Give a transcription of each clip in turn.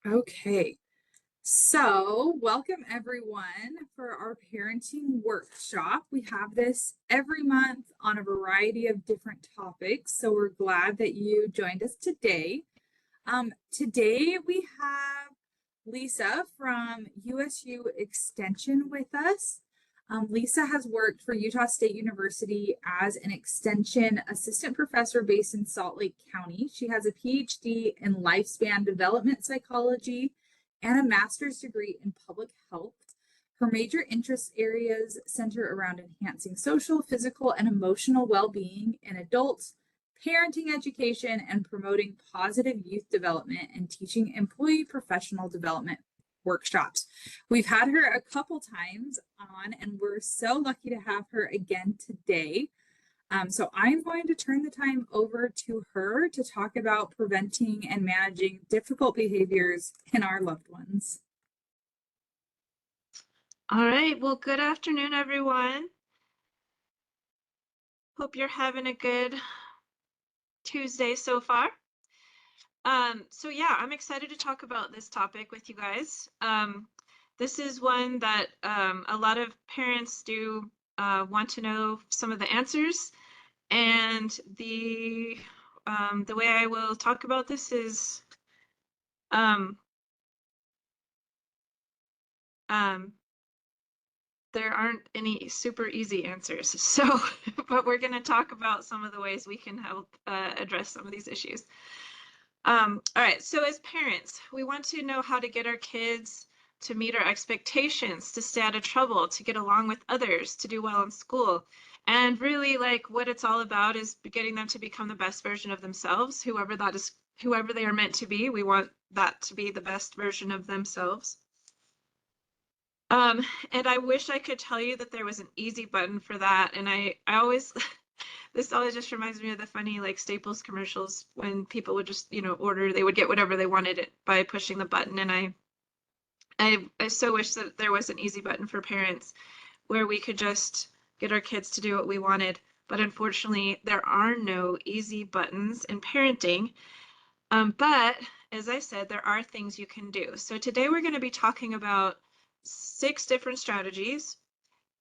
Okay, so welcome everyone for our parenting workshop. We have this every month on a variety of different topics, so we're glad that you joined us today. Today we have Lisa from USU Extension with us. Lisa has worked for Utah State University as an extension assistant professor based in Salt Lake County. She has a PhD in lifespan development psychology and a master's degree in public health. Her major interest areas center around enhancing social, physical, and emotional well-being in adults, parenting education, and promoting positive youth development and teaching employee professional development workshops. We've had her a couple times on, and we're so lucky to have her again today. So I'm going to turn the time over to her to talk about preventing and managing difficult behaviors in our loved ones. All right, well, good afternoon, everyone. Hope you're having a good Tuesday so far. So yeah, I'm excited to talk about this topic with you guys. This is one that a lot of parents do want to know some of the answers, and the way I will talk about this is there aren't any super easy answers. So, but we're going to talk about some of the ways we can help address some of these issues. All right, so as parents, we want to know how to get our kids to meet our expectations, to stay out of trouble, to get along with others, to do well in school. And really, like, what it's all about is getting them to become the best version of themselves, whoever that is, whoever they are meant to be. We want that to be the best version of themselves. And I wish I could tell you that there was an easy button for that. And I always, this always just reminds me of the funny like Staples commercials when people would just, order, they would get whatever they wanted by pushing the button. And I so wish that there was an easy button for parents where we could just get our kids to do what we wanted. But unfortunately, there are no easy buttons in parenting. But as I said, there are things you can do. So today we're going to be talking about 6 different strategies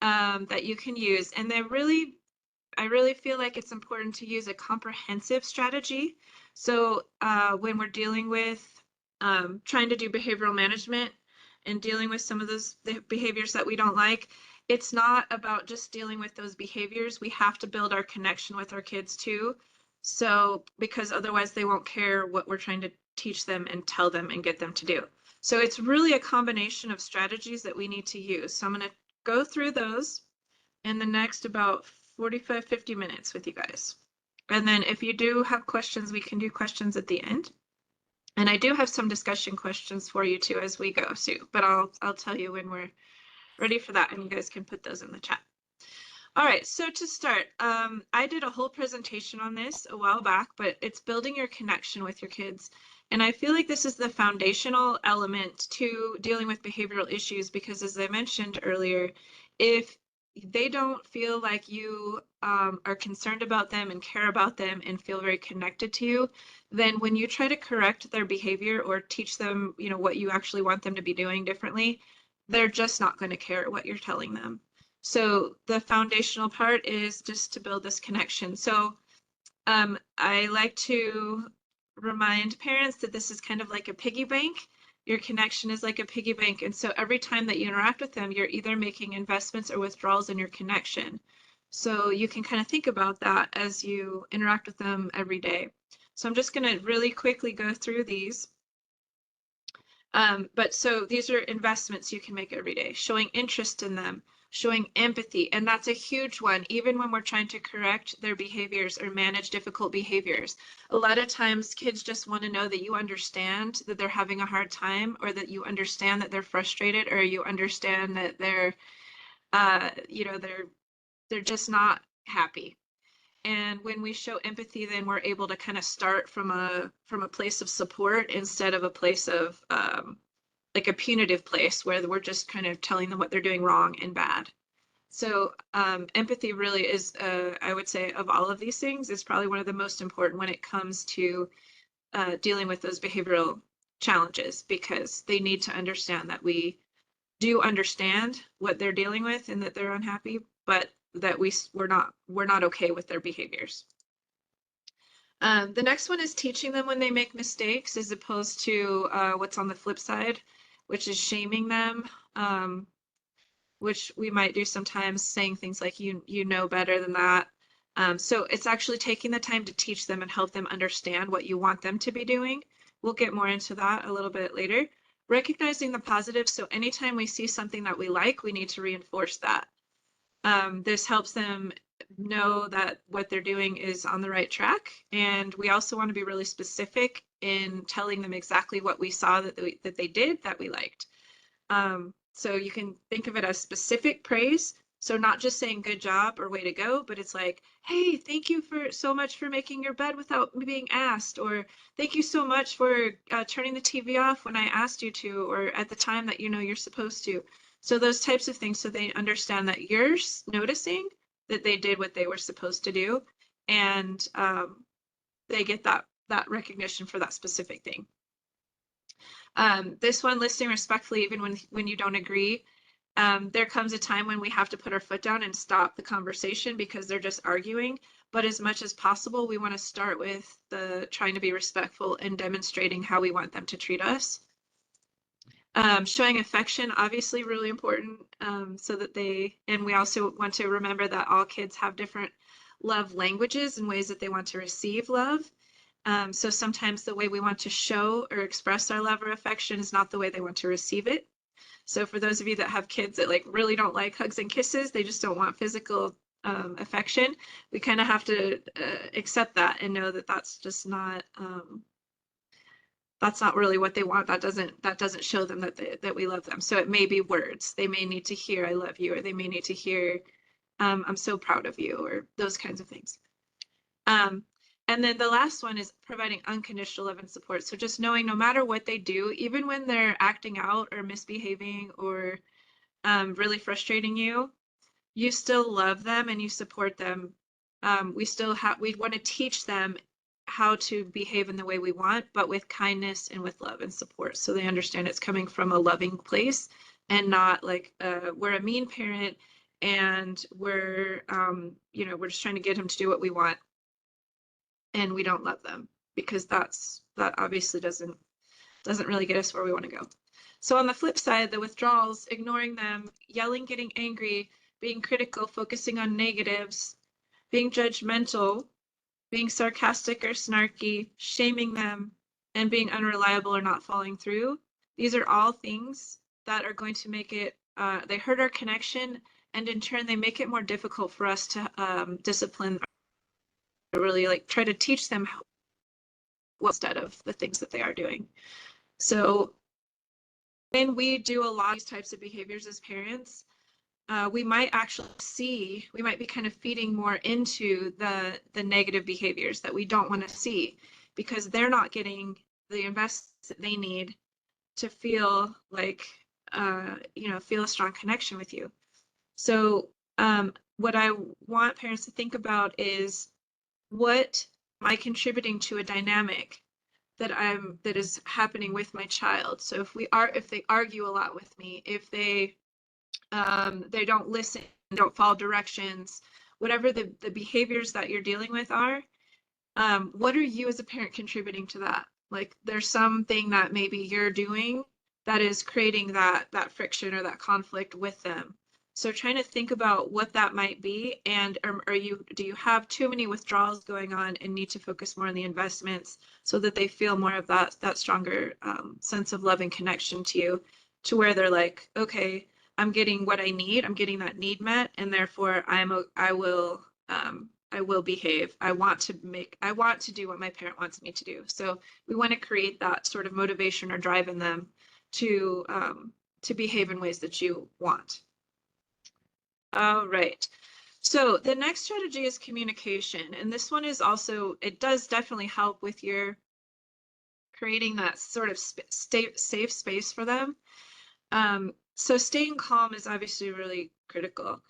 that you can use. And I really feel like it's important to use a comprehensive strategy. So when we're dealing with trying to do behavioral management and dealing with some of the behaviors that we don't like, it's not about just dealing with those behaviors. We have to build our connection with our kids too. So because otherwise they won't care what we're trying to teach them and tell them and get them to do. So it's really a combination of strategies that we need to use. So I'm going to go through those in the next about 45, 50 minutes with you guys. And then if you do have questions, we can do questions at the end. And I do have some discussion questions for you too as we go, Sue, but I'll tell you when we're ready for that, and you guys can put those in the chat. All right, so to start, I did a whole presentation on this a while back, but it's building your connection with your kids. And I feel like this is the foundational element to dealing with behavioral issues because, as I mentioned earlier, if they don't feel like you are concerned about them and care about them and feel very connected to you, then when you try to correct their behavior or teach them, what you actually want them to be doing differently, they're just not going to care what you're telling them. So the foundational part is just to build this connection. So I like to remind parents that this is kind of like a piggy bank. Your connection is like a piggy bank. And so every time that you interact with them, you're either making investments or withdrawals in your connection. So you can kind of think about that as you interact with them every day. So I'm just going to really quickly go through these. But so these are investments you can make every day, showing interest in them, showing empathy. And that's a huge one, even when we're trying to correct their behaviors or manage difficult behaviors. A lot of times kids just want to know that you understand that they're having a hard time, or that you understand that they're frustrated, or you understand that they're just not happy. And when we show empathy, then we're able to kind of start from a place of support instead of a place of like a punitive place where we're just kind of telling them what they're doing wrong and bad. So empathy really is, I would say, of all of these things, is probably one of the most important when it comes to dealing with those behavioral challenges, because they need to understand that we do understand what they're dealing with and that they're unhappy, but that we're not okay with their behaviors. The next one is teaching them when they make mistakes, as opposed to what's on the flip side, which is shaming them, which we might do sometimes, saying things like, you know better than that. So it's actually taking the time to teach them and help them understand what you want them to be doing. We'll get more into that a little bit later. Recognizing the positives. So anytime we see something that we like, we need to reinforce that. This helps them know that what they're doing is on the right track. And we also want to be really specific in telling them exactly what we saw that they did that we liked. So you can think of it as specific praise. So not just saying good job or way to go, but it's like, hey, thank you for so much for making your bed without me being asked, or thank you so much for turning the TV off when I asked you to, or at the time that you know you're supposed to. So those types of things, so they understand that you're noticing that they did what they were supposed to do, and they get that recognition for that specific thing. This one, listening respectfully, even when you don't agree. There comes a time when we have to put our foot down and stop the conversation because they're just arguing. But as much as possible, we want to start with the trying to be respectful and demonstrating how we want them to treat us. Showing affection, obviously really important, so that and we also want to remember that all kids have different love languages and ways that they want to receive love. So sometimes the way we want to show or express our love or affection is not the way they want to receive it. So for those of you that have kids that like really don't like hugs and kisses, they just don't want physical affection, we kind of have to accept that and know that that's just not really what they want. That doesn't show them that we love them. So it may be words. They may need to hear "I love you," or they may need to hear "I'm so proud of you," or those kinds of things. And then the last one is providing unconditional love and support. So just knowing no matter what they do, even when they're acting out or misbehaving or really frustrating you, you still love them and you support them. We want to teach them how to behave in the way we want, but with kindness and with love and support. So they understand it's coming from a loving place and not like we're a mean parent and we're just trying to get him to do what we want, and we don't love them, because that obviously doesn't really get us where we want to go. So on the flip side, the withdrawals, ignoring them, yelling, getting angry, being critical, focusing on negatives, being judgmental, being sarcastic or snarky, shaming them, and being unreliable or not following through. These are all things that are going to make it, they hurt our connection, and in turn, they make it more difficult for us to discipline, really like try to teach them instead of the things that they are doing. So when we do a lot of these types of behaviors as parents, we might be kind of feeding more into the negative behaviors that we don't want to see, because they're not getting the investments that they need to feel like, feel a strong connection with you. So what I want parents to think about is, what am I contributing to a dynamic that is happening with my child? So if they argue a lot with me, if they don't listen, don't follow directions, whatever the behaviors that you're dealing with are, what are you as a parent contributing to that? Like there's something that maybe you're doing that is creating that friction or that conflict with them. So trying to think about what that might be, and do you have too many withdrawals going on and need to focus more on the investments so that they feel more of that stronger sense of love and connection to you, to where they're like, okay, I'm getting what I need, I'm getting that need met, and therefore I will behave. I want to do what my parent wants me to do. So we want to create that sort of motivation or drive in them to behave in ways that you want. All right. So the next strategy is communication. And this one is also, it does definitely help with your creating that sort of safe space for them. So staying calm is obviously really critical.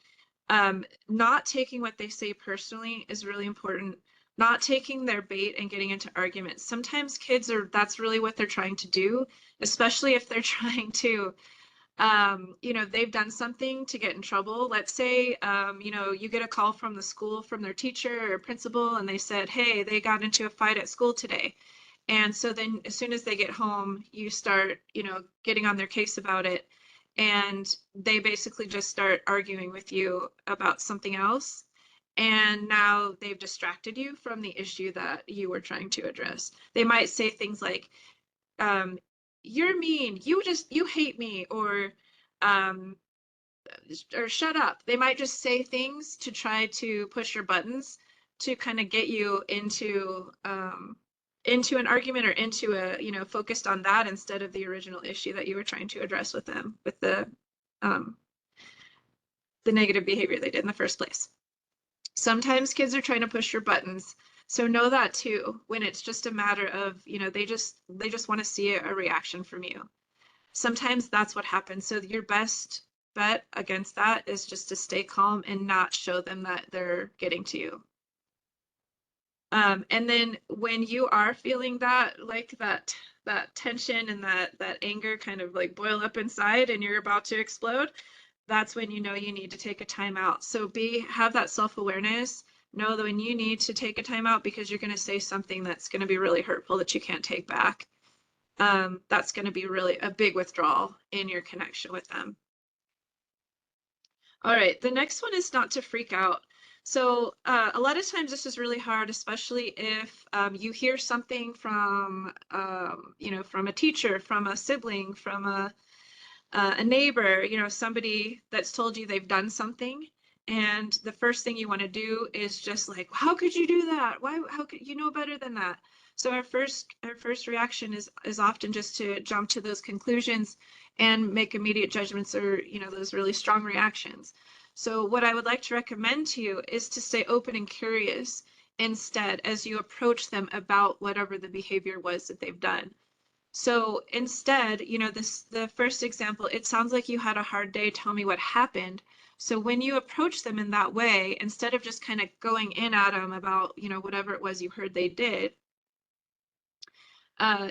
Not taking what they say personally is really important. not taking their bait and getting into arguments. Sometimes kids that's really what they're trying to do, especially if they're trying to, they've done something to get in trouble. Let's say, you get a call from the school from their teacher or principal, and they said, hey, they got into a fight at school today. And so then as soon as they get home, you start, getting on their case about it. And they basically just start arguing with you about something else. And now they've distracted you from the issue that you were trying to address. They might say things like, um, you're mean, you hate me, um, or shut up. They might just say things to try to push your buttons to kind of get you into an argument or into focused on that instead of the original issue that you were trying to address with them, with um, the negative behavior they did in the first place. Sometimes kids are trying to push your buttons. So know that too, when it's just a matter of, they just want to see a reaction from you. Sometimes that's what happens. So your best bet against that is just to stay calm and not show them that they're getting to you. And then when you are feeling that, like that tension and that anger kind of like boil up inside and you're about to explode, that's when you know you need to take a time out. So have that self-awareness. Know that when you need to take a time out because you're going to say something that's going to be really hurtful that you can't take back. That's going to be really a big withdrawal in your connection with them. All right, the next one is not to freak out. So a lot of times this is really hard, especially if you hear something from, from a teacher, from a sibling, from a neighbor, somebody that's told you they've done something. And the first thing you want to do is just like, how could you do that? How could you know better than that? So our first reaction is often just to jump to those conclusions and make immediate judgments or, those really strong reactions. So what I would like to recommend to you is to stay open and curious instead as you approach them about whatever the behavior was that they've done. So instead, the first example, it sounds like you had a hard day. Tell me what happened. So when you approach them in that way, instead of just kind of going in at them about, whatever it was you heard they did,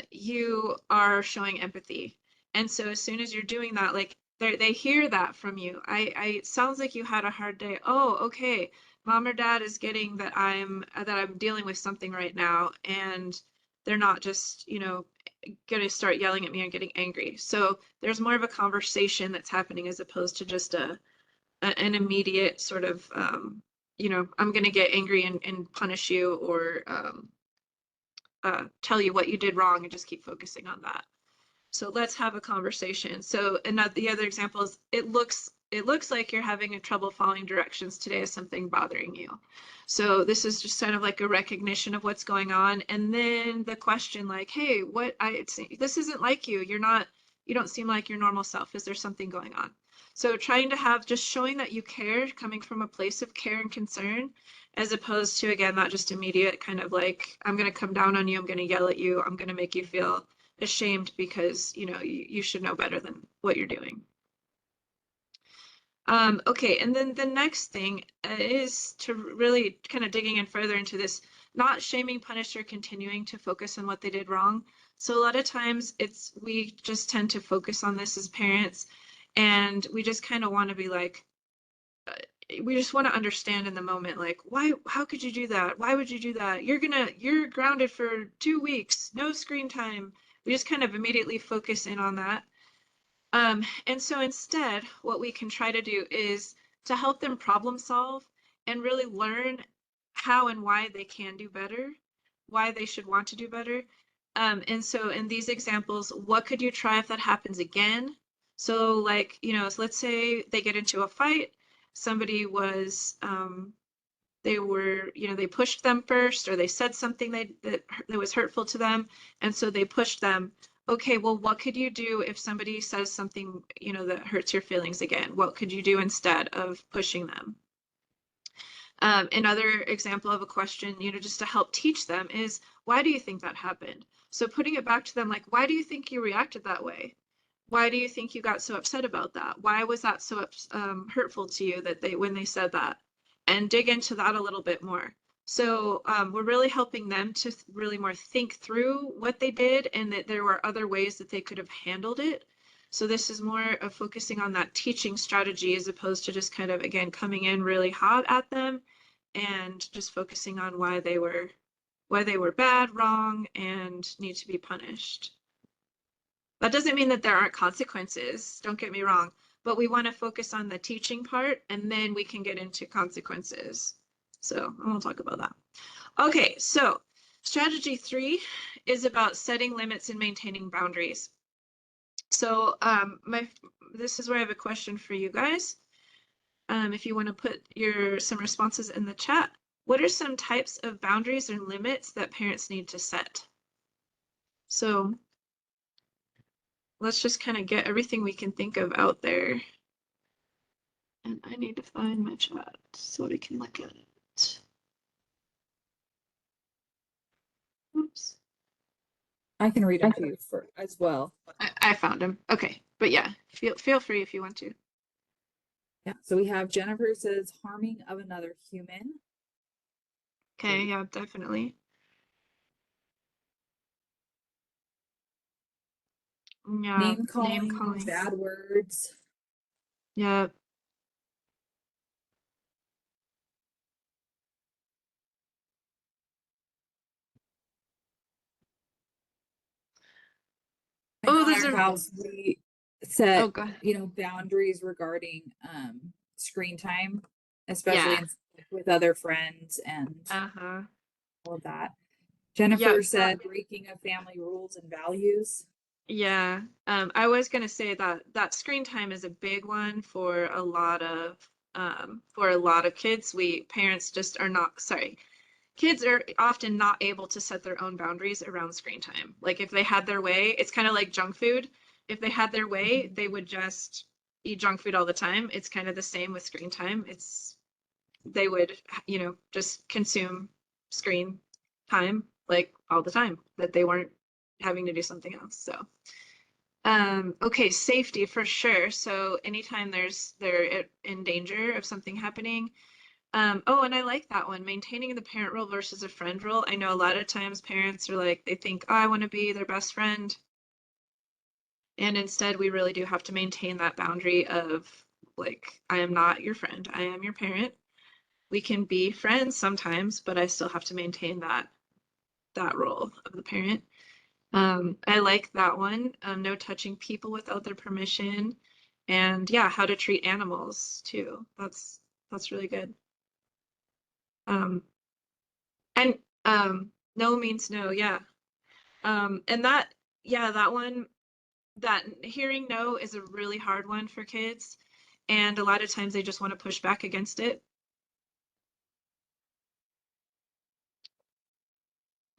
you are showing empathy. And so as soon as you're doing that, like they hear that from you. It sounds like you had a hard day. Oh, okay. Mom or dad is getting that I'm dealing with something right now, and they're not just, going to start yelling at me and getting angry. So there's more of a conversation that's happening as opposed to just an immediate sort of, I'm going to get angry and punish you or tell you what you did wrong and just keep focusing on that. So let's have a conversation. So the other example is it looks like you're having trouble following directions today. Is something bothering you? So this is just kind of like a recognition of what's going on. And then the question like, hey, this isn't like you. You don't seem like your normal self. Is there something going on? So trying to have just showing that you care, coming from a place of care and concern, as opposed to, again, not just immediate kind of like, I'm going to come down on you. I'm going to yell at you. I'm going to make you feel ashamed because, you should know better than what you're doing. Okay, and then the next thing is to really kind of digging in further into this, not shaming, punish, or continuing to focus on what they did wrong. So a lot of times we just tend to focus on this as parents, and we just kind of want to be like, we just want to understand in the moment, like, how could you do that? Why would you do that? You're grounded for 2 weeks, no screen time. We just kind of immediately focus in on that. And so instead, what we can try to do is to help them problem solve and really learn how and why they can do better, why they should want to do better. And so in these examples, what could you try if that happens again? So like, so let's say they get into a fight, somebody was, they pushed them first, or they said something that was hurtful to them, and so they pushed them. Okay, well, what could you do if somebody says something, that hurts your feelings again? What could you do instead of pushing them? Another example of a question, just to help teach them is, why do you think that happened? So putting it back to them, like, why do you think you reacted that way? Why do you think you got so upset about that? Why was that so hurtful to you when they said that? And dig into that a little bit more. So we're really helping them to really more think through what they did and that there were other ways that they could have handled it. So this is more of focusing on that teaching strategy as opposed to just kind of, again, coming in really hot at them and just focusing on why they were bad, wrong, and need to be punished. That doesn't mean that there aren't consequences, don't get me wrong, but we want to focus on the teaching part and then we can get into consequences. So I won't talk about that. Okay, so strategy 3 is about setting limits and maintaining boundaries. So this is where I have a question for you guys. If you want to put some responses in the chat, what are some types of boundaries or limits that parents need to set? So let's just kind of get everything we can think of out there. And I need to find my chat so we can look at it. Oops. I can read them to you as well. I found him. Okay. But yeah, feel free if you want to. Yeah. So we have Jennifer says harming of another human. Okay, yeah, definitely. Yeah, Name calling, bad words. Yeah. I Oh, know in there's our a house we oh set, god. boundaries regarding screen time, especially Yeah. with other friends and Uh-huh. all of that. Yeah, Jennifer said breaking of family rules and values. yeah. I was gonna say that screen time is a big one for a lot of kids. We parents just are not, sorry. Kids are often not able to set their own boundaries around screen time. Like if they had their way, it's kind of like junk food. If they had their way, they would just eat junk food all the time. It's kind of the same with screen time. They would, just consume screen time like all the time that they weren't having to do something else. So, okay, safety for sure. So anytime they're in danger of something happening. Oh, and I like that one, maintaining the parent role versus a friend role. I know a lot of times parents are like, they think, oh, I want to be their best friend. And instead, we really do have to maintain that boundary of like, I am not your friend, I am your parent. We can be friends sometimes, but I still have to maintain that role of the parent. I like that one. No touching people without their permission. And yeah, how to treat animals too. That's really good. Um, And no means no, yeah. And that one, that hearing no is a really hard one for kids. And a lot of times they just want to push back against it.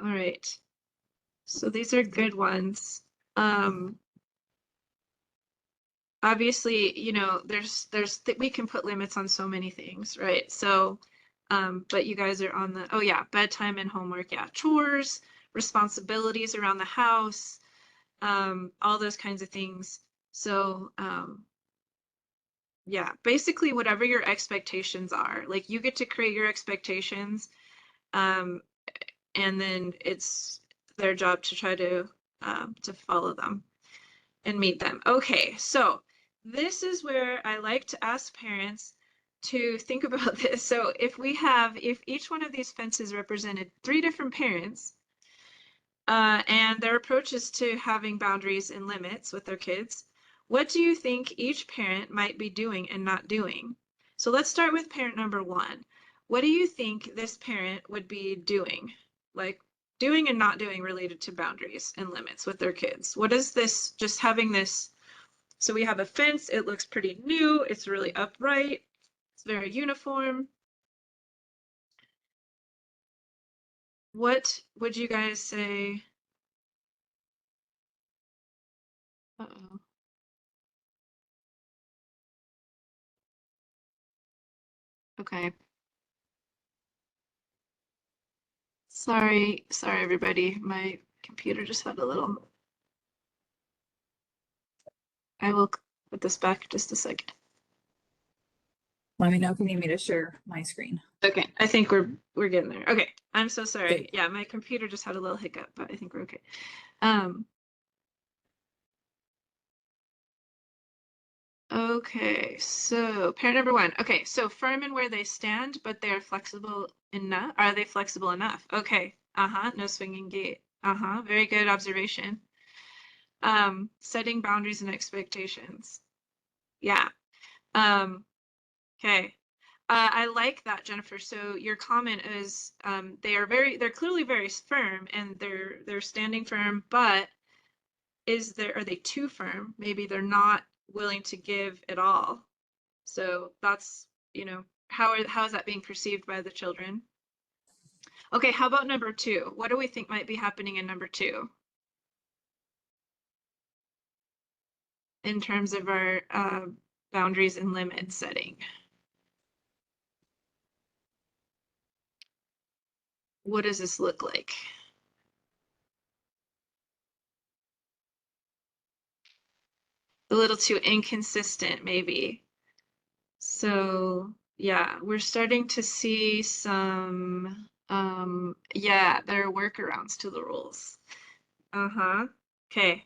All right. So these are good ones. Um, Obviously, we can put limits on so many things, right? So, but you guys are on oh yeah, bedtime and homework, yeah, chores, responsibilities around the house, all those kinds of things. So, yeah, basically whatever your expectations are, like you get to create your expectations, um, and then it's their job to try to follow them and meet them. Okay, so this is where I like to ask parents to think about this. So if each one of these fences represented 3 different parents, and their approaches to having boundaries and limits with their kids, what do you think each parent might be doing and not doing? So let's start with parent number 1. What do you think this parent would be doing? Like doing and not doing related to boundaries and limits with their kids? What is this, just having this? So we have a fence, it looks pretty new, it's really upright, it's very uniform. What would you guys say? Uh-oh. Okay. Sorry everybody. My computer just had a little. I will put this back just a second. Let me know if you need me to share my screen. Okay, I think we're getting there. Okay, I'm so sorry. Good. Yeah, my computer just had a little hiccup, but I think we're okay. Um, okay, so parent number one. Okay, so firm in where they stand, but they're flexible enough. Are they flexible enough? Okay. Uh-huh, no swinging gate. Uh-huh, very good observation. Setting boundaries and expectations. Yeah. Um, okay. I like that, Jennifer. So your comment is they're clearly very firm and they're standing firm, but are they too firm? Maybe they're not willing to give at all. So that's, how is that being perceived by the children? Okay, how about number two? What do we think might be happening in number two in terms of our boundaries and limit setting? What does this look like? A little too inconsistent, maybe. So yeah, we're starting to see some, yeah, there are workarounds to the rules. Uh-huh. Okay.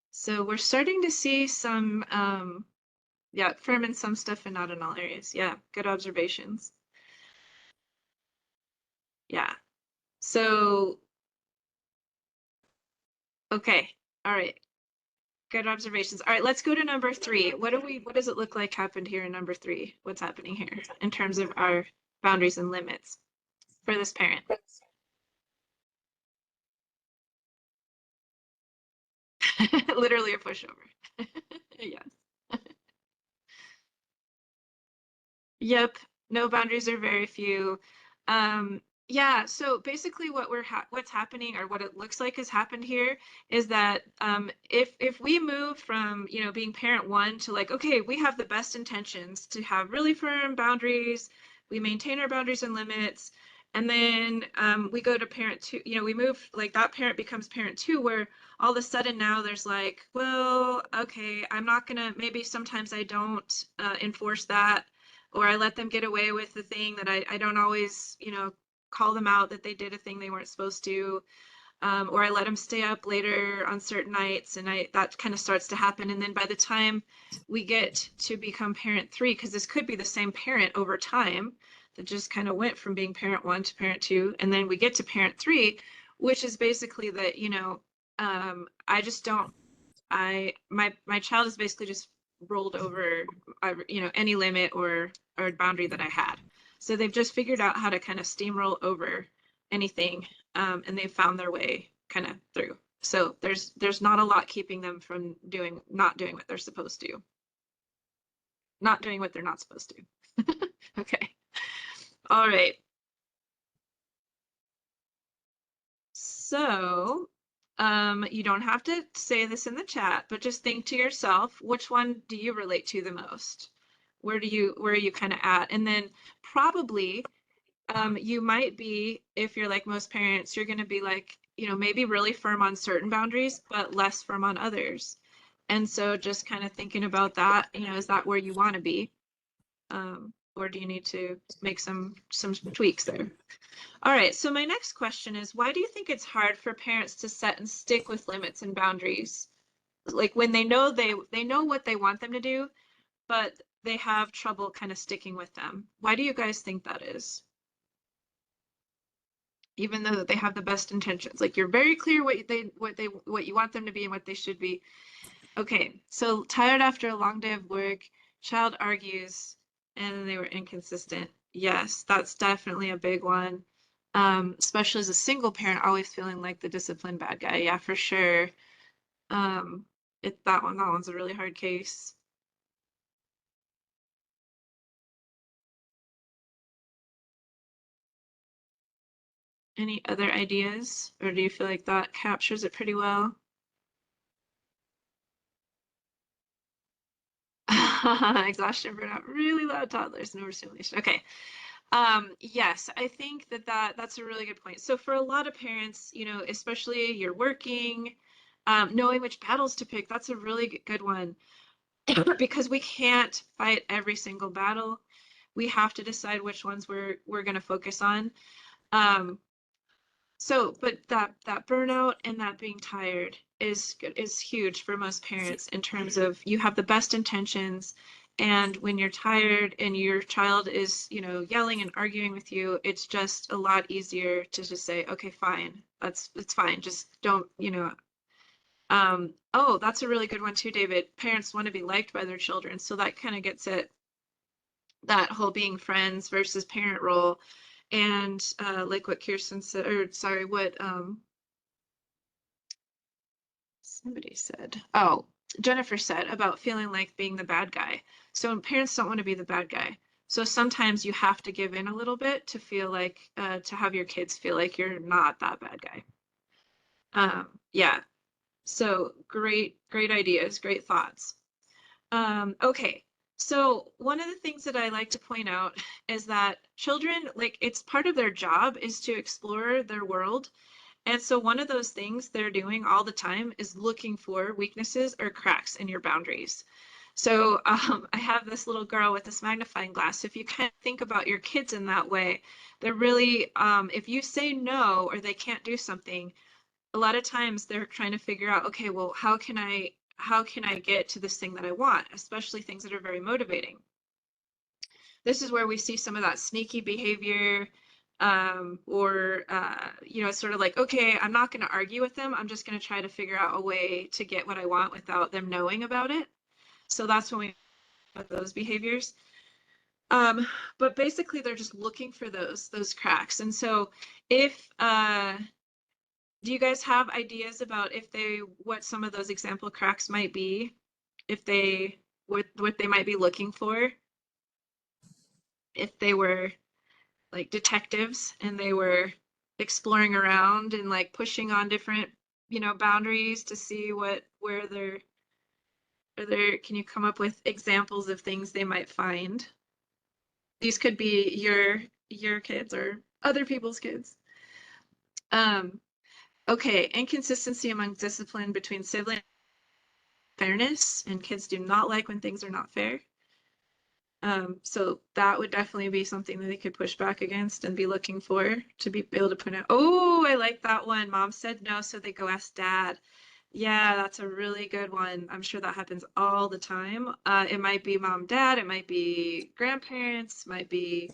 So we're starting to see some, yeah, firm in some stuff and not in all areas. Yeah, good observations. Yeah. So, okay. All right. Good observations. All right, let's go to number three. What does it look like happened here in number three? What's happening here in terms of our boundaries and limits for this parent? Literally a pushover. Yes. Yep. No boundaries are very few. Yeah, so basically what's happening or what it looks like has happened here is that if we move from, being parent one to like, okay, we have the best intentions to have really firm boundaries, we maintain our boundaries and limits, and then we go to parent two, we move like that parent becomes parent two where all of a sudden now there's like, well, okay, I'm not gonna, maybe sometimes I don't enforce that, or I let them get away with the thing that I don't always, call them out that they did a thing they weren't supposed to, or I let them stay up later on certain nights, and that kind of starts to happen. And then by the time we get to become parent three, because this could be the same parent over time that just kind of went from being parent one to parent two, and then we get to parent three, which is basically that, I just don't, my child is basically just rolled over, any limit or boundary that I had. So they've just figured out how to kind of steamroll over anything, and they've found their way kind of through. So there's not a lot keeping them from not doing what they're supposed to, not doing what they're not supposed to. Okay. All right. So, you don't have to say this in the chat, but just think to yourself, which one do you relate to the most? Where are you kind of at? And then probably, you might be, if you're like most parents, you're going to be like, maybe really firm on certain boundaries, but less firm on others. And so just kind of thinking about that, is that where you want to be? Or do you need to make some tweaks there? All right, so my next question is, why do you think it's hard for parents to set and stick with limits and boundaries? Like when they know what they want them to do, but they have trouble kind of sticking with them. Why do you guys think that is? Even though they have the best intentions. Like you're very clear what you want them to be and what they should be. Okay, so tired after a long day of work, child argues, and they were inconsistent. Yes, that's definitely a big one. Especially as a single parent, always feeling like the disciplined bad guy. Yeah, for sure. Um, that one's a really hard case. Any other ideas, or do you feel like that captures it pretty well? Exhaustion, burnout, really loud toddlers, no overstimulation. Okay. Yes, I think that's a really good point. So for a lot of parents, especially you're working, knowing which battles to pick, that's a really good one because we can't fight every single battle. we have to decide which ones we're going to focus on. But that burnout and that being tired is huge for most parents in terms of you have the best intentions, and when you're tired and your child is, yelling and arguing with you, it's just a lot easier to just say, okay, fine, it's fine. Just don't, oh, that's a really good one too, David. Parents want to be liked by their children. So that kind of gets at that whole being friends versus parent role. And like what Kirsten said, or sorry, what somebody said. Oh, Jennifer said about feeling like being the bad guy. So parents don't want to be the bad guy. So sometimes you have to give in a little bit to feel like, to have your kids feel like you're not that bad guy. Yeah. So great ideas, great thoughts. Okay. So one of the things that I like to point out is that children, like it's part of their job is to explore their world. And so one of those things they're doing all the time is looking for weaknesses or cracks in your boundaries. So I have this little girl with this magnifying glass. If you kind of think about your kids in that way, they're really, if you say no or they can't do something, a lot of times they're trying to figure out, okay, well, how can I get to this thing that I want, especially things that are very motivating. This is where we see some of that sneaky behavior, or sort of like, okay, I'm not going to argue with them. I'm just going to try to figure out a way to get what I want without them knowing about it. So that's when we have those behaviors. But basically they're just looking for those cracks. And so if do you guys have ideas about what some of those example cracks might be? If they what they might be looking for? If they were like detectives and they were exploring around and like pushing on different, boundaries to see where can you come up with examples of things they might find? These could be your kids or other people's kids. Okay, inconsistency among discipline between sibling fairness, and kids do not like when things are not fair. So that would definitely be something that they could push back against and be looking for to be able to put out. Oh, I like that one. Mom said no, so they go ask dad. Yeah, that's a really good one. I'm sure that happens all the time. It might be mom, dad, it might be grandparents, might be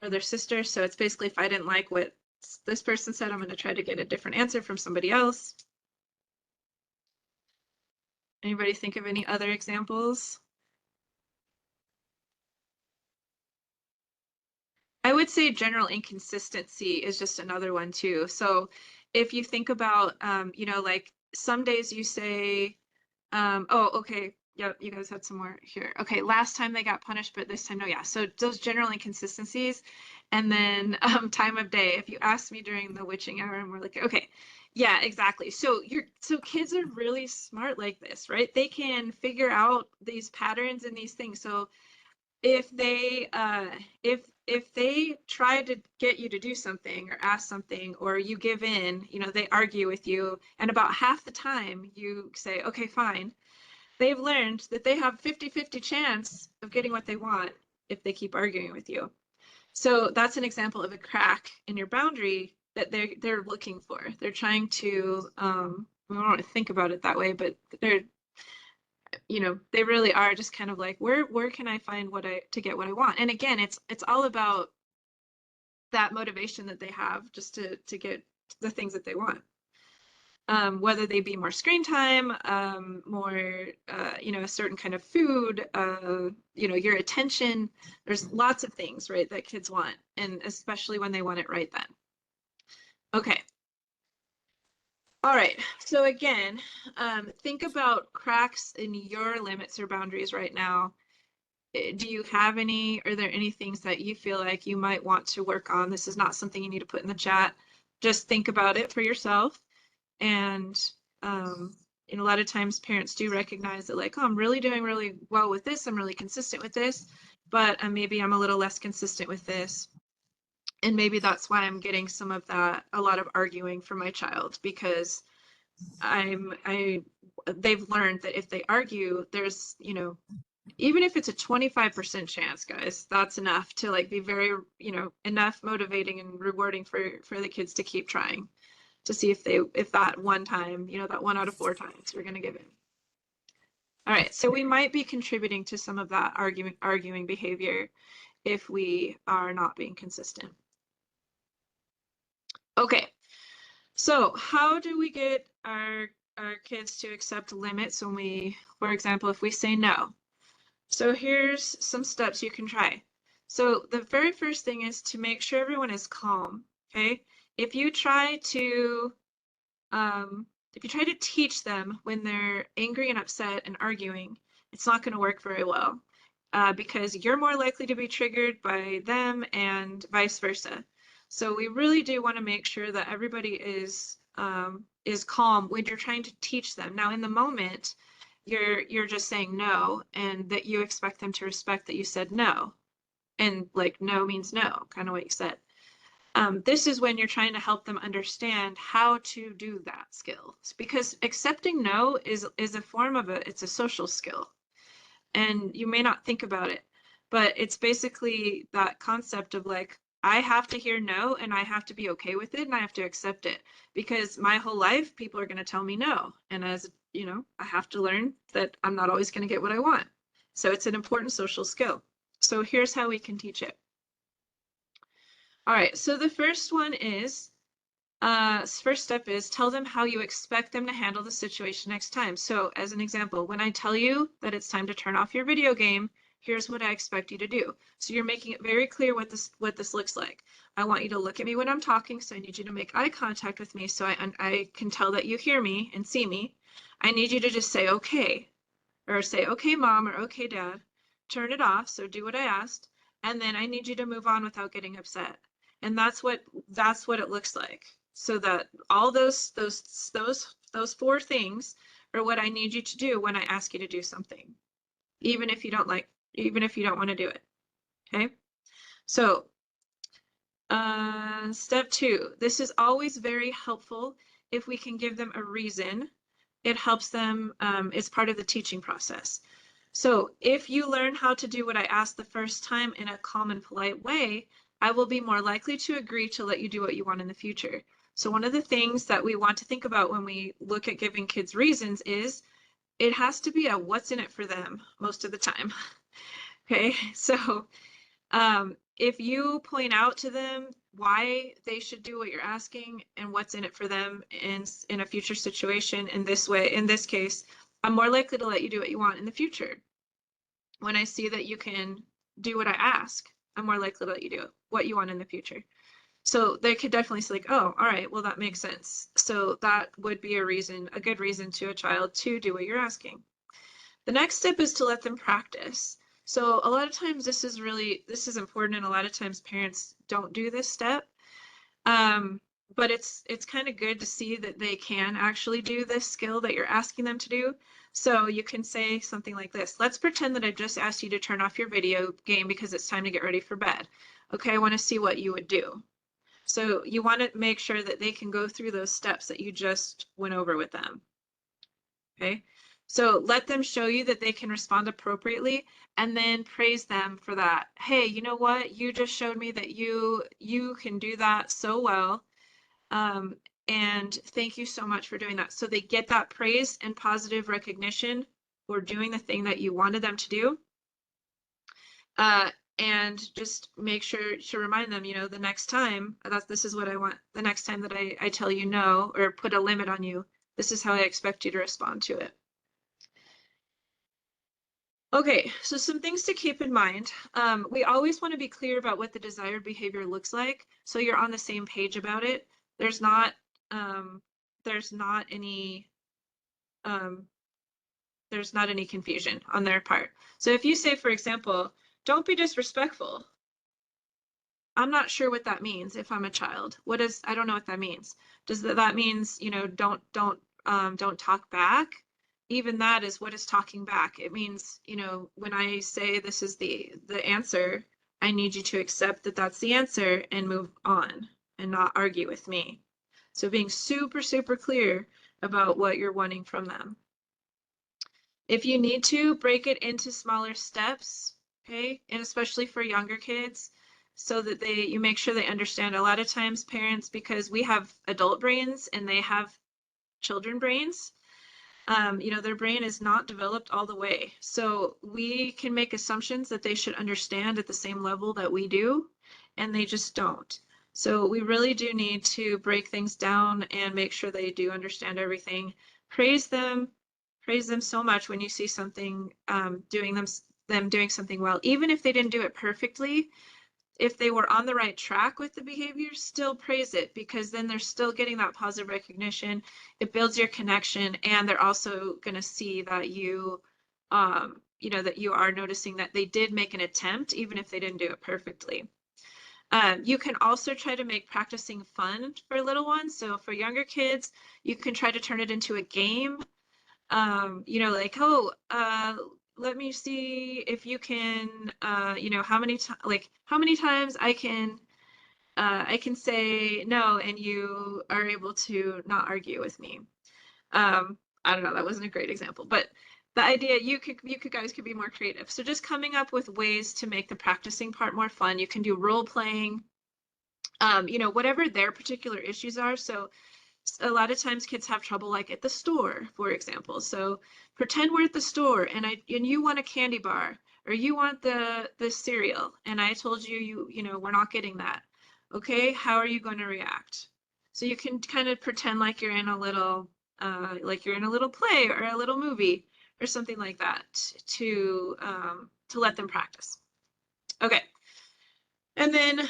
brother, sister. So it's basically if I didn't like what this person said, I'm going to try to get a different answer from somebody else. Anybody think of any other examples? I would say general inconsistency is just another one too. So if you think about, like some days you say, oh, okay, yep, you guys had some more here. Okay, last time they got punished, but this time, no, yeah. So those general inconsistencies. And then time of day. If you ask me during the witching hour and we're like, okay, yeah, exactly. So kids are really smart like this, right? They can figure out these patterns and these things. So if they if they try to get you to do something or ask something or you give in, they argue with you, and about half the time you say, okay, fine, they've learned that they have 50-50 chance of getting what they want if they keep arguing with you. So that's an example of a crack in your boundary that they're looking for. They're trying to I don't want to think about it that way, but they really are just kind of like, where can I find to get what I want? And again, it's all about that motivation that they have just to get the things that they want. Whether they be more screen time, more, a certain kind of food, your attention. There's lots of things, right, that kids want, and especially when they want it right then. Okay. All right, so again, think about cracks in your limits or boundaries right now. Do you have any, are there any things that you feel like you might want to work on? This is not something you need to put in the chat. Just think about it for yourself. And a lot of times parents do recognize that like, oh, I'm really doing really well with this. I'm really consistent with this, but maybe I'm a little less consistent with this. And maybe that's why I'm getting some of that, a lot of arguing from my child, because they've learned that if they argue, there's, Even if it's a 25% chance, guys, that's enough to like be very, enough motivating and rewarding for the kids to keep trying to see if that one time, that 1 out of 4 times we're going to give in. All right, so we might be contributing to some of that arguing behavior if we are not being consistent. Okay, so how do we get our kids to accept limits when we, for example, if we say no? So here's some steps you can try. So the very first thing is to make sure everyone is calm, okay? If you try to teach them when they're angry and upset and arguing, it's not going to work very well because you're more likely to be triggered by them and vice versa. So we really do want to make sure that everybody is calm when you're trying to teach them. Now, in the moment, you're just saying no, and that you expect them to respect that you said no, and like no means no, kind of what you said. This is when you're trying to help them understand how to do that skill, because accepting no is a form of it's a social skill, and you may not think about it, but it's basically that concept of like, I have to hear no and I have to be okay with it and I have to accept it because my whole life people are going to tell me no, and as I have to learn that I'm not always going to get what I want. So it's an important social skill. So here's how we can teach it. All right, so the first one is, first step is tell them how you expect them to handle the situation next time. So as an example, when I tell you that it's time to turn off your video game, here's what I expect you to do. So you're making it very clear what this looks like. I want you to look at me when I'm talking, so I need you to make eye contact with me so I can tell that you hear me and see me. I need you to just say okay, or say okay mom, or okay dad, turn it off, so do what I asked, and then I need you to move on without getting upset. And that's what it looks like. So that all those 4 things are what I need you to do when I ask you to do something, even if you don't want to do it. Okay. So step 2, this is always very helpful if we can give them a reason. It helps them, it's part of the teaching process. So if you learn how to do what I asked the first time in a calm and polite way, I will be more likely to agree to let you do what you want in the future. So one of the things that we want to think about when we look at giving kids reasons is it has to be a what's in it for them most of the time. Okay, so if you point out to them why they should do what you're asking and what's in it for them in a future situation, in this case, I'm more likely to let you do what you want in the future. When I see that you can do what I ask, I'm more likely to let you do what you want in the future. So they could definitely say like, oh, all right, well, that makes sense. So that would be a good reason to a child to do what you're asking. The next step is to let them practice. So a lot of times this is important, and a lot of times parents don't do this step. But it's kind of good to see that they can actually do this skill that you're asking them to do. So you can say something like this. Let's pretend that I just asked you to turn off your video game because it's time to get ready for bed. Okay, I want to see what you would do. So you want to make sure that they can go through those steps that you just went over with them. Okay, so let them show you that they can respond appropriately, and then praise them for that. Hey, you know what? You just showed me that you can do that so well. And thank you so much for doing that. So they get that praise and positive recognition for doing the thing that you wanted them to do. And just make sure to remind them, the next time, this is what I want. The next time that I tell you no, or put a limit on you, this is how I expect you to respond to it. Okay, so some things to keep in mind. We always want to be clear about what the desired behavior looks like, so you're on the same page about it. There's not any confusion on their part. So if you say, for example, don't be disrespectful, I'm not sure what that means if I'm a child. I don't know what that means. Does that means, don't talk back? Even that is, what is talking back? It means, when I say this is the answer, I need you to accept that that's the answer and move on and not argue with me. So being super, super clear about what you're wanting from them. If you need to, break it into smaller steps, okay? And especially for younger kids, so that you make sure they understand. A lot of times parents, because we have adult brains and they have children brains, their brain is not developed all the way. So we can make assumptions that they should understand at the same level that we do, and they just don't. So we really do need to break things down and make sure they do understand everything. Praise them, praise them so much when you see something them doing something well, even if they didn't do it perfectly. If they were on the right track with the behavior, still praise it, because then they're still getting that positive recognition. It builds your connection, and they're also going to see that that you are noticing that they did make an attempt, even if they didn't do it perfectly. You can also try to make practicing fun for little ones. So for younger kids, you can try to turn it into a game. Like, oh, let me see if you can, how many times I can say no and you are able to not argue with me. I don't know, that wasn't a great example, but the idea, you guys could be more creative. So just coming up with ways to make the practicing part more fun. You can do role playing, whatever their particular issues are. So a lot of times kids have trouble like at the store, for example. So pretend we're at the store and you want a candy bar or you want the cereal and I told you we're not getting that. Okay, how are you going to react? So you can kind of pretend like you're in a little play or a little movie or something like that to let them practice. Okay. And then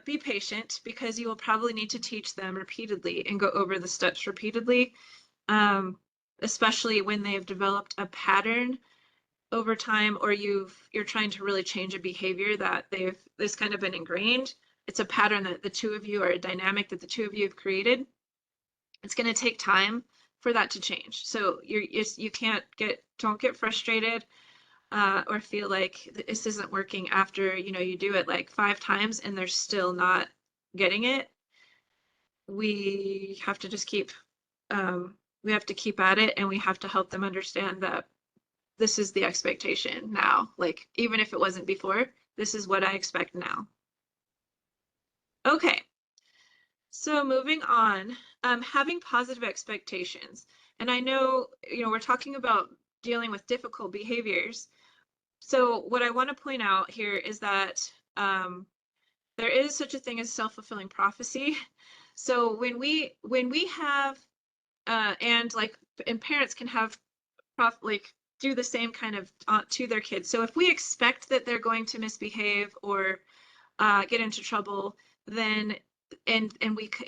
be patient, because you will probably need to teach them repeatedly and go over the steps repeatedly, especially when they've developed a pattern over time, or you're trying to really change a behavior that there's kind of been ingrained. It's a pattern that the two of you, or a dynamic that the two of you have created. It's going to take time for that to change. So don't get frustrated or feel like this isn't working after you do it like 5 times and they're still not getting it. We have to just keep we have to keep at it, and we have to help them understand that this is the expectation now. Like, even if it wasn't before, this is what I expect now. Okay, so moving on, having positive expectations. And I know we're talking about dealing with difficult behaviors. So what I want to point out here is that there is such a thing as self-fulfilling prophecy. So when we have and parents can have do the same kind of to their kids. So if we expect that they're going to misbehave or get into trouble, then and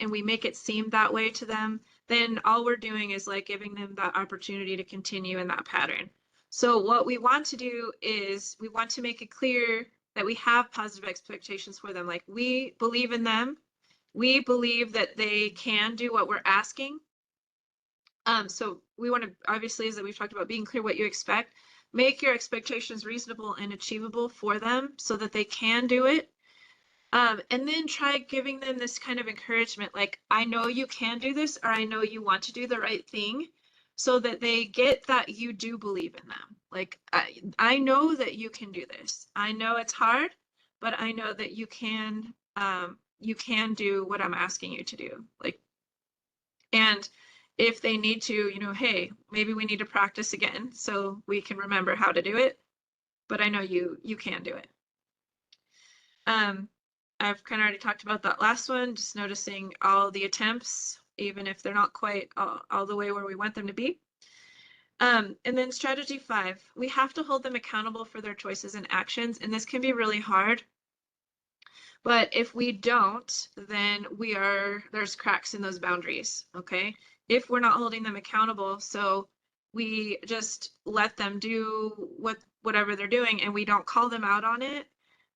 we make it seem that way to them, then all we're doing is like giving them that opportunity to continue in that pattern. So what we want to do is we want to make it clear that we have positive expectations for them. Like, we believe in them. We believe that they can do what we're asking. So we want to, obviously, as we've talked about, being clear what you expect, make your expectations reasonable and achievable for them so that they can do it. And then try giving them this kind of encouragement, like, I know you can do this, or I know you want to do the right thing, so that they get that you do believe in them. Like, I know that you can do this. I know it's hard, but I know that you can do what I'm asking you to do. Like, and if they need to, hey, maybe we need to practice again so we can remember how to do it, but I know you can do it. I've kind of already talked about that last one, just noticing all the attempts, even if they're not quite all the way where we want them to be. And then strategy 5, we have to hold them accountable for their choices and actions. And this can be really hard. But if we don't, then there's cracks in those boundaries, okay? If we're not holding them accountable, so we just let them do whatever they're doing and we don't call them out on it,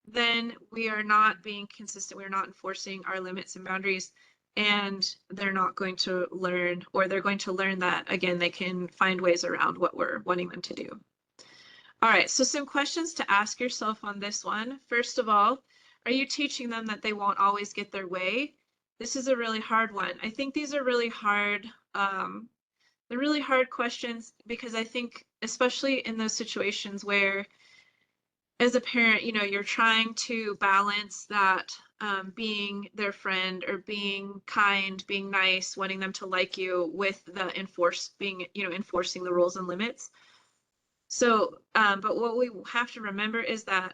then we are not being consistent. We're not enforcing our limits and boundaries, and they're not going to learn, or they're going to learn that, again, they can find ways around what we're wanting them to do. All right, so some questions to ask yourself on this one. First of all, are you teaching them that they won't always get their way? This is a really hard one. I think these are really hard they're really hard questions because I think, especially in those situations where, as a parent, you know, you're trying to balance that being their friend or being kind, being nice, wanting them to like you with the enforcing the rules and limits. So, but what we have to remember is that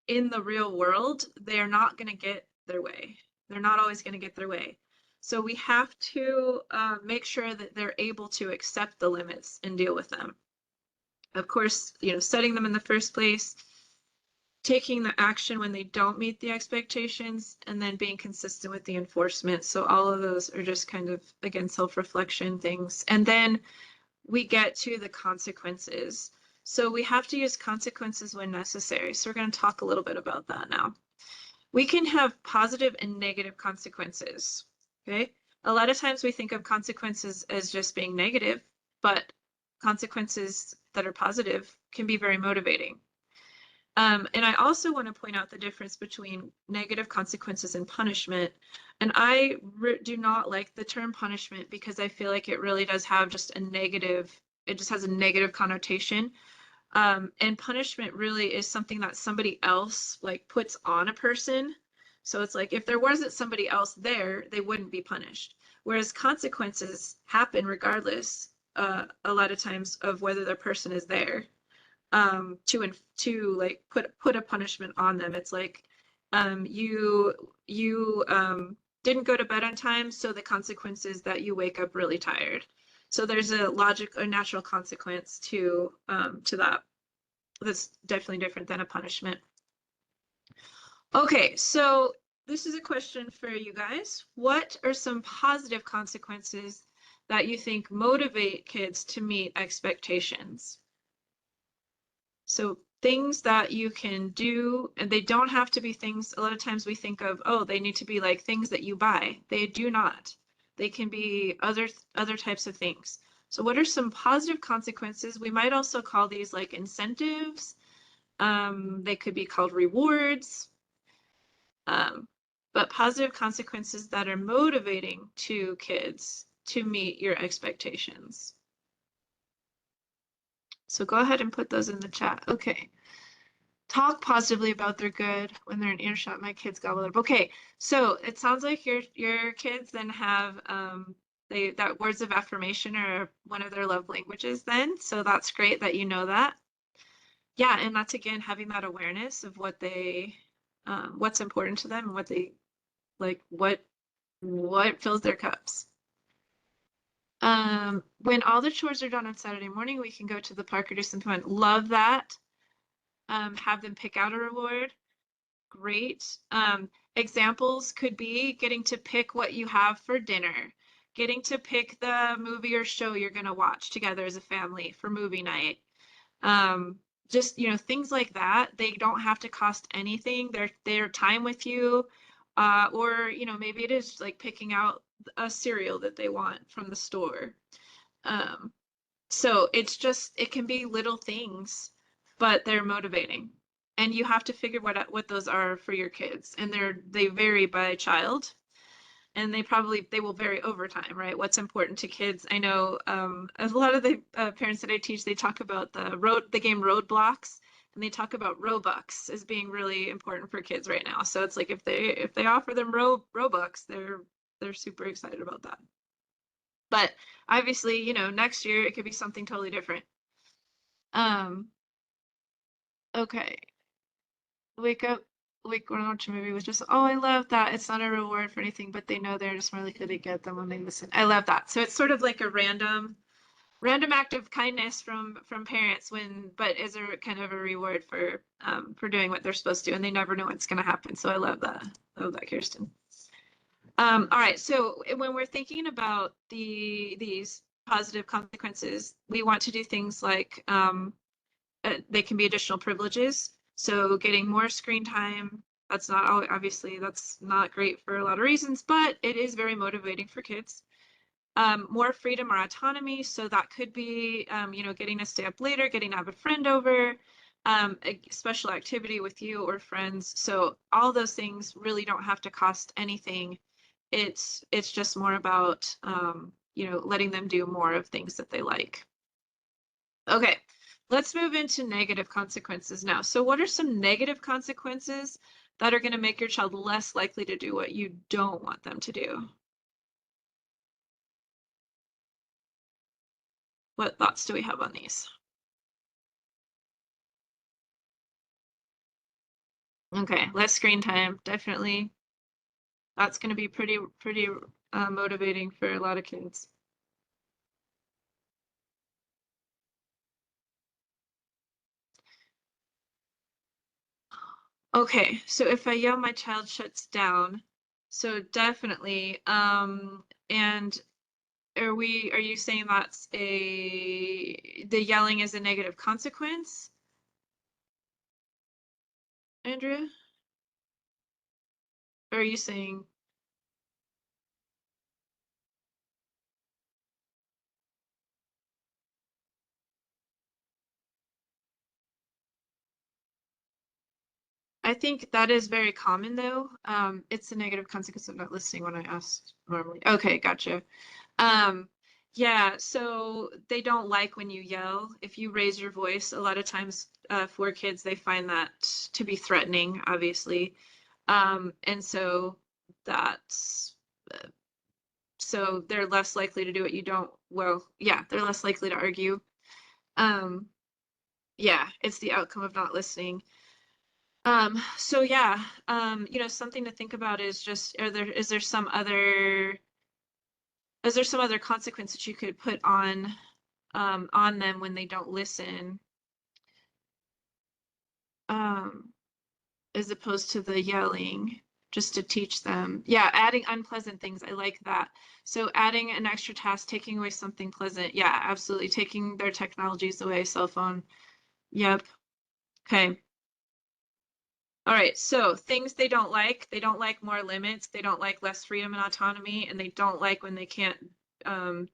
in the real world, they're not going to get their way. They're not always going to get their way. So we have to make sure that they're able to accept the limits and deal with them. Of course, you know, setting them in the first place, taking the action when they don't meet the expectations, and then being consistent with the enforcement. So all of those are just kind of, again, self-reflection things. And then we get to the consequences. So we have to use consequences when necessary. So we're going to talk a little bit about that now. We can have positive and negative consequences. Okay. A lot of times we think of consequences as just being negative, but consequences that are positive can be very motivating. And I also want to point out the difference between negative consequences and punishment. And I do not like the term punishment because I feel like it really does have just a negative, it just has a negative connotation. And punishment really is something that somebody else like puts on a person. So it's like if there wasn't somebody else there, they wouldn't be punished. Whereas consequences happen regardless, a lot of times of whether the person is there to like put a punishment on them. It's like you didn't go to bed on time, so the consequence is that you wake up really tired. So there's a natural consequence to that. That's definitely different than a punishment. Okay, so this is a question for you guys. What are some positive consequences that you think motivate kids to meet expectations? So things that you can do, and they don't have to be things, a lot of times we think of, oh, they need to be like things that you buy. They do not. They can be other types of things. So what are some positive consequences? We might also call these like incentives. They could be called rewards. But positive consequences that are motivating to kids to meet your expectations. So go ahead and put those in the chat. Okay. Talk positively about their good when they're in earshot. My kids gobble it up. Okay, so it sounds like your kids then have that words of affirmation are one of their love languages then. So that's great that you know that. Yeah, and that's again having that awareness of what they what's important to them and what they like what fills their cups. When all the chores are done on Saturday morning, we can go to the park or do something fun. Love that. Have them pick out a reward. Great. Examples could be getting to pick what you have for dinner, getting to pick the movie or show you're going to watch together as a family for movie night. Just, you know, things like that. They don't have to cost anything. They're time with you. Or, you know, maybe it is like picking out a cereal that they want from the store. So it's just, it can be little things, but they're motivating. And you have to figure what those are for your kids. And they vary by child. And they will vary over time, right? What's important to kids. I know a lot of the parents that I teach, they talk about the game Roadblocks, and they talk about Robux as being really important for kids right now. So it's like if they offer them Robux, they're super excited about that. But obviously, you know, next year it could be something totally different. Okay. Wake up, wake when I watch a movie was just, oh, I love that. It's not a reward for anything, but they know they're just more likely to get them when they listen. I love that. So it's sort of like a random act of kindness from parents but as a kind of a reward for doing what they're supposed to, and they never know what's going to happen. So I love that. I love that, Kirsten. All right, so when we're thinking about these positive consequences, we want to do things like they can be additional privileges. So getting more screen time, that's not obviously that's not great for a lot of reasons, but it is very motivating for kids. More freedom or autonomy. So that could be, you know, getting to stay up later, getting to have a friend over, a special activity with you or friends. So all those things really don't have to cost anything. It's just more about, letting them do more of things that they like. Okay, let's move into negative consequences now. So what are some negative consequences that are going to make your child less likely to do what you don't want them to do? What thoughts do we have on these? Okay, less screen time, definitely. That's going to be pretty motivating for a lot of kids. Okay, so if I yell, my child shuts down. So definitely, and are you saying that's the yelling is a negative consequence, Andrea? Or are you saying, I think that is very common though. It's a negative consequence of not listening when I asked normally. Okay, gotcha. Um, yeah, so they don't like when you yell. If you raise your voice, a lot of times for kids, they find that to be threatening, obviously. And so that's so they're less likely to do what you don't, well, yeah, they're less likely to argue. Um, yeah, it's the outcome of not listening. So yeah, something to think about is just, is there some other consequence that you could put on them when they don't listen, um, as opposed to the yelling, just to teach them. Yeah, adding unpleasant things. I like that. So adding an extra task, taking away something pleasant. Yeah, absolutely. Taking their technologies away, cell phone. Yep. Okay. All right. So things they don't like. They don't like more limits. They don't like less freedom and autonomy, and they don't like when they can't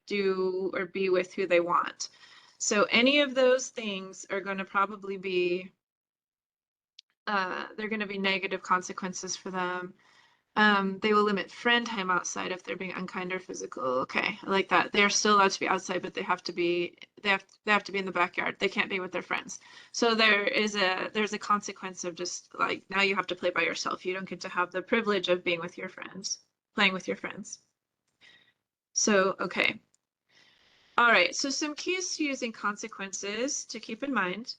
do or be with who they want. So any of those things are going to probably be they're going to be negative consequences for them. They will limit friend time outside if they're being unkind or physical. Okay, I like that. They're still allowed to be outside, but they have to be in the backyard. They can't be with their friends. So there's a consequence of just like now you have to play by yourself. You don't get to have the privilege of being with your friends, playing with your friends. So, okay. All right, so some keys to using consequences to keep in mind.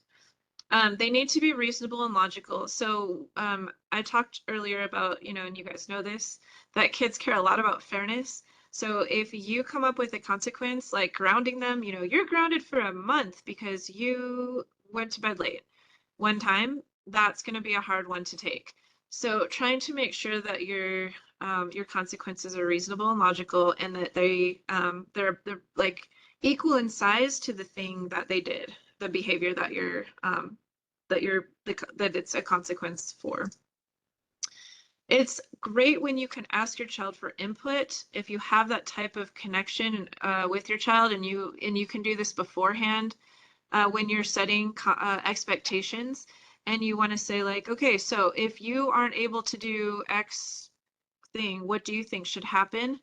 They need to be reasonable and logical. So I talked earlier about, and you guys know this, that kids care a lot about fairness. So if you come up with a consequence like grounding them, you're grounded for a month because you went to bed late one time, that's going to be a hard one to take. So trying to make sure that your consequences are reasonable and logical, and that they're like equal in size to the thing that they did, the behavior that it's a consequence for. It's great when you can ask your child for input. If you have that type of connection with your child, and you can do this beforehand when you're setting expectations, and you want to say like, okay, so if you aren't able to do X thing, what do you think should happen?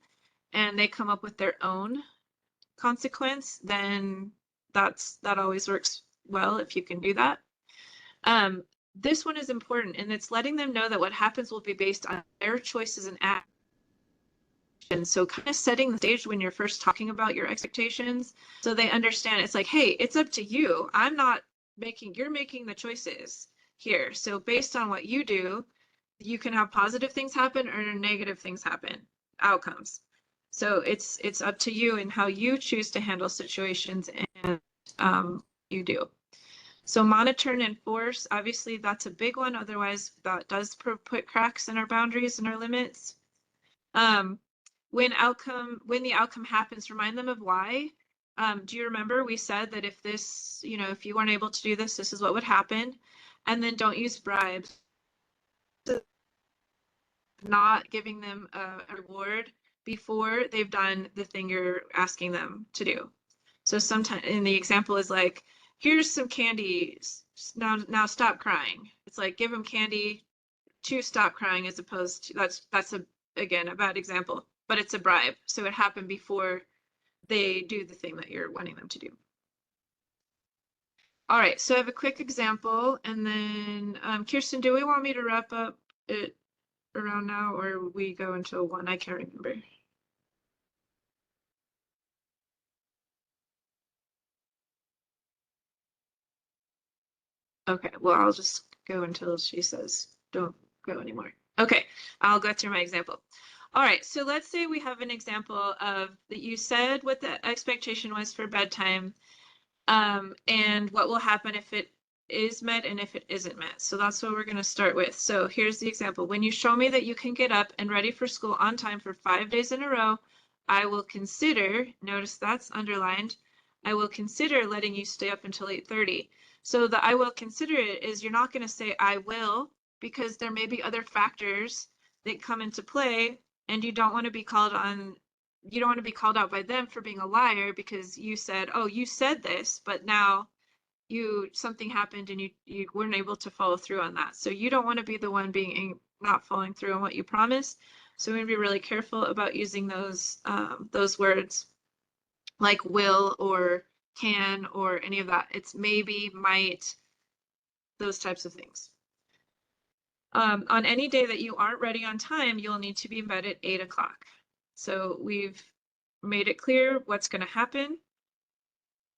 And they come up with their own consequence, then that always works well if you can do that. Um, this one is important, and it's letting them know that what happens will be based on their choices and actions. So kind of setting the stage when you're first talking about your expectations, so they understand it's like, hey, it's up to you. You're making the choices here. So based on what you do, you can have positive things happen or negative things happen, outcomes. So it's up to you and how you choose to handle situations, and you do. So monitor and enforce, obviously that's a big one. Otherwise, that does put cracks in our boundaries and our limits. Um, when the outcome happens, remind them of why. Do you remember we said that if you weren't able to do this, this is what would happen. And then don't use bribes. Not giving them a reward before they've done the thing you're asking them to do. So sometimes, and the example is like, here's some candy. Now stop crying. It's like give them candy to stop crying, as opposed to again a bad example, but it's a bribe. So it happened before they do the thing that you're wanting them to do. All right, so I have a quick example, and then Kirsten, do we want me to wrap up it around now, or we go until 1? I can't remember. Okay, well, I'll just go until she says don't go anymore. Okay, I'll go through my example. All right, so let's say we have an example of that you said what the expectation was for bedtime, and what will happen if it is met and if it isn't met. So that's what we're going to start with. So here's the example. When you show me that you can get up and ready for school on time for 5 days in a row, I will consider, notice that's underlined, I will consider letting you stay up until 8:30. So the I will consider it is you're not going to say I will, because there may be other factors that come into play, and you don't want to be called on, you don't want to be called out by them for being a liar because you said, oh, you said this, but now something happened and you weren't able to follow through on that. So you don't want to be the one being not following through on what you promised. So we're going to be really careful about using those words like will or can or any of that. It's maybe, might, those types of things. On any day that you aren't ready on time, you'll need to be in bed at 8 o'clock. So we've made it clear what's going to happen.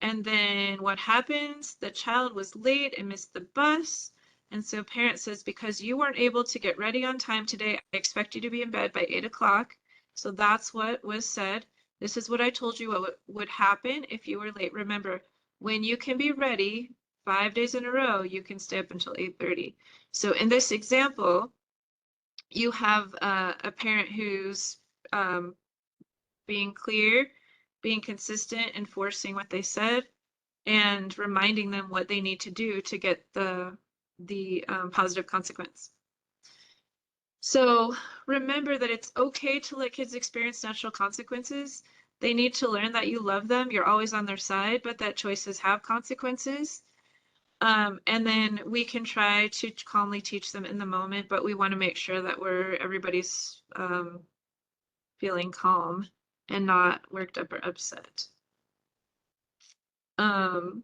And then what happens? The child was late and missed the bus. And so parent says, because you weren't able to get ready on time today, I expect you to be in bed by 8 o'clock. So that's what was said. This is what I told you what would happen if you were late. Remember, when you can be ready 5 days in a row, you can stay up until 8:30. So in this example, you have a parent who's being clear, being consistent, enforcing what they said, and reminding them what they need to do to get the positive consequence. So remember that it's okay to let kids experience natural consequences. They need to learn that you love them, you're always on their side, but that choices have consequences. And then we can try to calmly teach them in the moment, but we want to make sure that everybody's feeling calm and not worked up or upset. All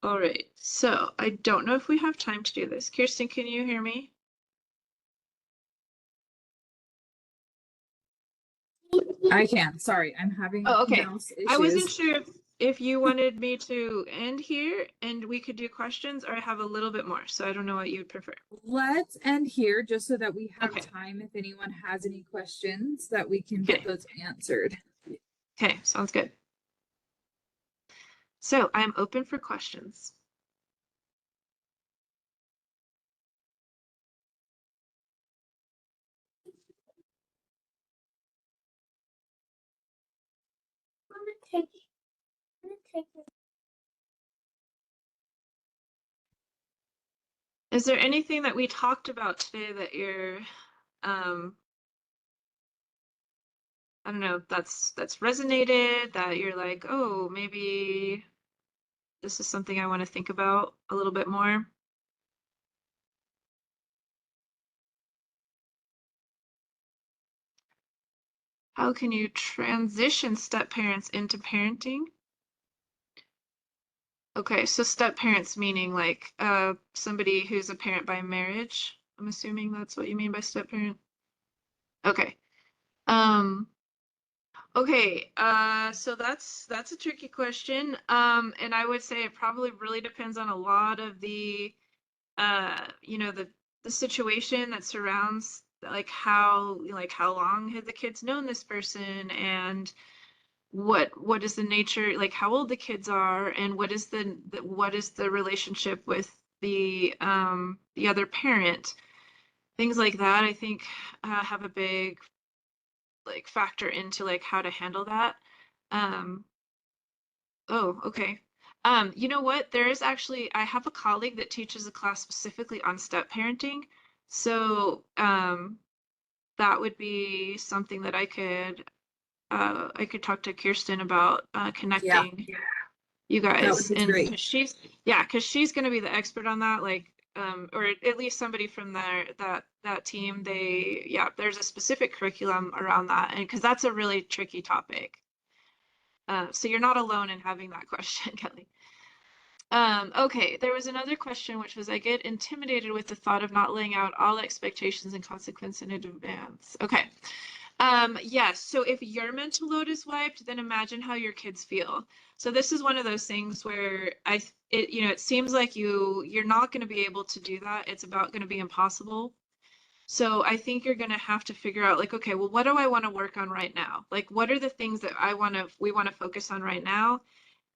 right, so I don't know if we have time to do this. Kirsten, can you hear me? I can. Sorry, I'm having Oh, okay. mouse I wasn't issues. sure if you wanted me to end here and we could do questions, or have a little bit more. So I don't know what you'd prefer. Let's end here just so that we have Okay. time if anyone has any questions that we can get Okay. those answered. Okay, sounds good. So I'm open for questions. Is there anything that we talked about today that you're, I don't know, that's resonated, that you're like, oh, maybe this is something I want to think about a little bit more? How can you transition step parents into parenting? Okay, so step parents meaning like somebody who's a parent by marriage. I'm assuming that's what you mean by step parent. Okay. Um, okay, so that's a tricky question. And I would say it probably really depends on a lot of the the situation that surrounds like how long have the kids known this person, and what is the nature, like how old the kids are, and what is the relationship with the other parent. Things like that, I think, have a big like factor into like how to handle that. Um, oh, okay. You know what? There is actually, I have a colleague that teaches a class specifically on step parenting. So that would be something that I could talk to Kirsten about Yeah, connecting you that would guys. be And great. because she's going to be the expert on that, like or at least somebody from that team. There's a specific curriculum around that, and because that's a really tricky topic. So you're not alone in having that question, Kelly. Okay, there was another question, which was, I get intimidated with the thought of not laying out all expectations and consequence in advance. Okay. Yes, so if your mental load is wiped, then imagine how your kids feel. So this is one of those things where it seems like you're not going to be able to do that. It's about going to be impossible. So I think you're going to have to figure out like, okay, well, what do I want to work on right now? Like, what are the things that we want to focus on right now?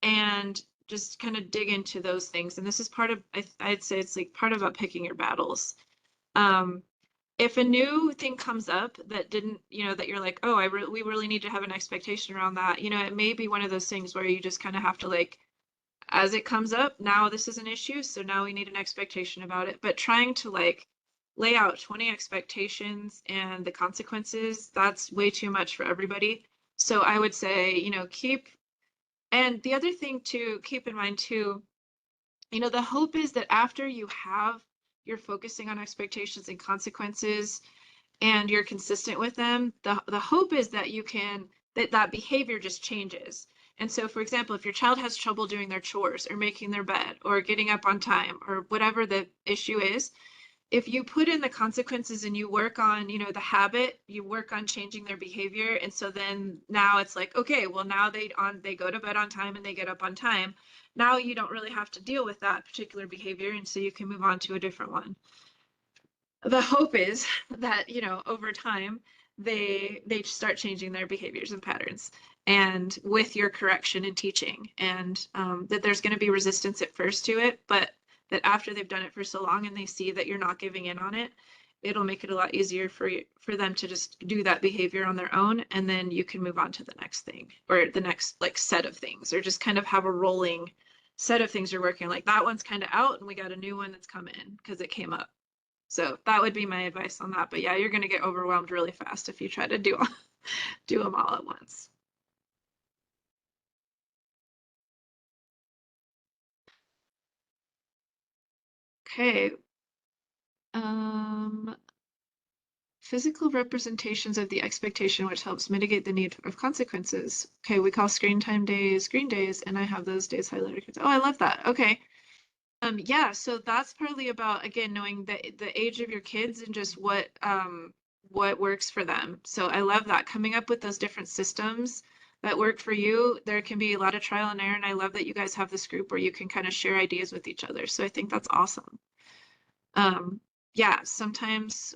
And just kind of dig into those things. And this is part of, I'd say it's like part about picking your battles. Um, if a new thing comes up that didn't, that you're like, oh, we really need to have an expectation around that, it may be one of those things where you just kind of have to like, as it comes up, now this is an issue, so now we need an expectation about it. But trying to like lay out 20 expectations and the consequences, that's way too much for everybody. So I would say, and the other thing to keep in mind too, the hope is that after you're focusing on expectations and consequences and you're consistent with them, the hope is that that behavior just changes. And so, for example, if your child has trouble doing their chores or making their bed or getting up on time or whatever the issue is, if you put in the consequences and you work on, the habit, you work on changing their behavior. And so then now it's like, okay, well now they go to bed on time and they get up on time. Now you don't really have to deal with that particular behavior. And so you can move on to a different one. The hope is that, over time, they start changing their behaviors and patterns and with your correction and teaching, and that there's going to be resistance at first to it, but that after they've done it for so long and they see that you're not giving in on it, it'll make it a lot easier for them to just do that behavior on their own, and then you can move on to the next thing or the next like set of things, or just kind of have a rolling set of things you're working like that one's kind of out and we got a new one that's come in because it came up. So that would be my advice on that. But yeah, you're going to get overwhelmed really fast if you try to do them all at once. Okay. Um, Physical representations of the expectation, which helps mitigate the need of consequences. Okay, we call screen time days green days, and I have those days highlighted. Oh, I love that. Okay. Yeah, so that's partly about, again, knowing the age of your kids and just what works for them. So I love that, coming up with those different systems that work for you. There can be a lot of trial and error, and I love that you guys have this group where you can kind of share ideas with each other. So I think that's awesome. Yeah, sometimes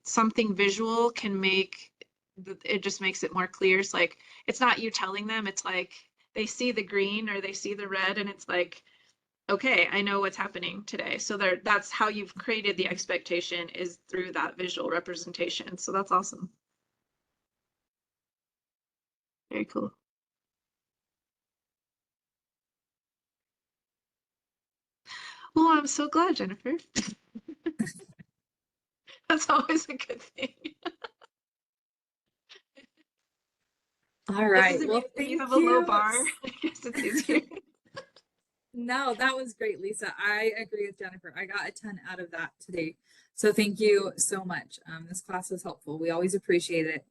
something visual can it just makes it more clear. It's like, it's not you telling them, it's like they see the green or they see the red and it's like, okay, I know what's happening today. So that's how you've created the expectation, is through that visual representation. So that's awesome. Very cool. Well, I'm so glad, Jennifer. That's always a good thing. All This is right. if Well, you thank have a low you. bar, I guess it's easier. No, that was great, Lisa. I agree with Jennifer. I got a ton out of that today. So thank you so much. This class was helpful. We always appreciate it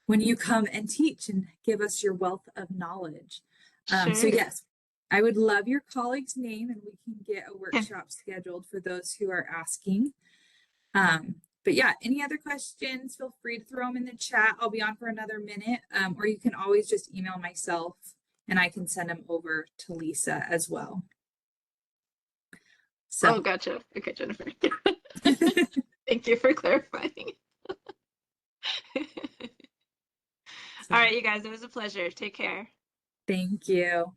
when you come and teach and give us your wealth of knowledge. So Sure. yes, I would love your colleague's name and we can get a Okay. workshop scheduled for those who are asking. But yeah, any other questions, feel free to throw them in the chat. I'll be on for another minute, or you can always just email myself and I can send them over to Lisa as well. So. Oh, gotcha. Okay, Jennifer. Thank you for clarifying. All right, you guys, it was a pleasure. Take care. Thank you.